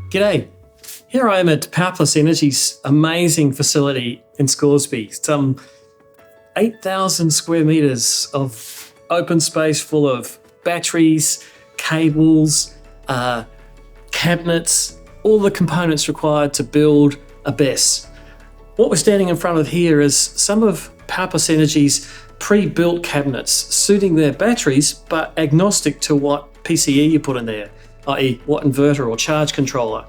G'day. Here I am at PowerPlus-Energy's amazing facility in Scoresby. Some 8,000 square metres of open space full of batteries, cables, cabinets, all the components required to build a BESS. What we're standing in front of here is some of PowerPlus-Energy's pre-built cabinets suiting their batteries but agnostic to what PCE you put in there, i.e. what inverter or charge controller.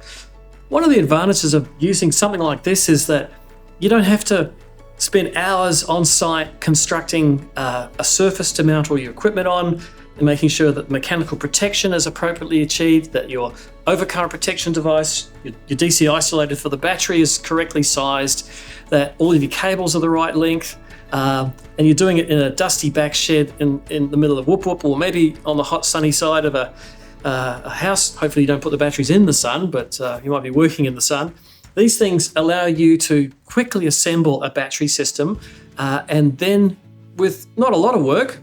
One of the advantages of using something like this is that you don't have to spend hours on site constructing a surface to mount all your equipment on and making sure that mechanical protection is appropriately achieved, that your overcurrent protection device, your DC isolator for the battery is correctly sized, that all of your cables are the right length, and you're doing it in a dusty back shed in the middle of Whoop Whoop, or maybe on the hot sunny side of a house. Hopefully you don't put the batteries in the sun, but you might be working in the sun. These things allow you to quickly assemble a battery system and then, with not a lot of work,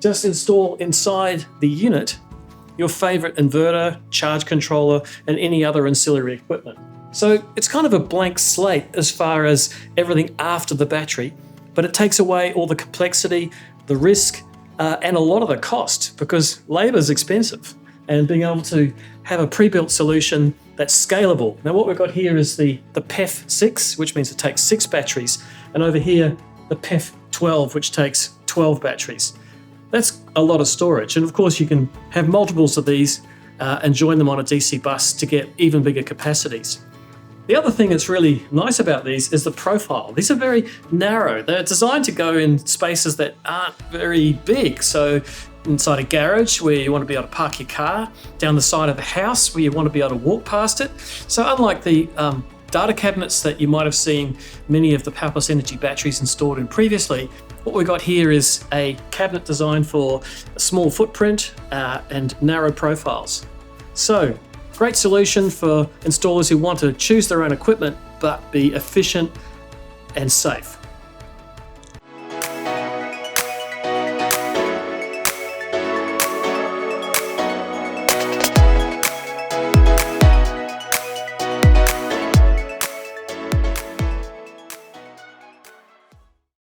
just install inside the unit your favorite inverter, charge controller, and any other ancillary equipment. So it's kind of a blank slate as far as everything after the battery, but it takes away all the complexity, the risk, and a lot of the cost, because labor is expensive. And being able to have a pre-built solution that's scalable. Now what we've got here is the PEF6, which means it takes 6 batteries, and over here the PEF12, which takes 12 batteries. That's a lot of storage, and of course you can have multiples of these and join them on a DC bus to get even bigger capacities. The other thing that's really nice about these is the profile. These are very narrow. They're designed to go in spaces that aren't very big. So inside a garage where you want to be able to park your car, down the side of a house where you want to be able to walk past it. So unlike the data cabinets that you might have seen many of the PowerPlus-Energy batteries installed in previously, what we've got here is a cabinet designed for a small footprint and narrow profiles. So great solution for installers who want to choose their own equipment but be efficient and safe.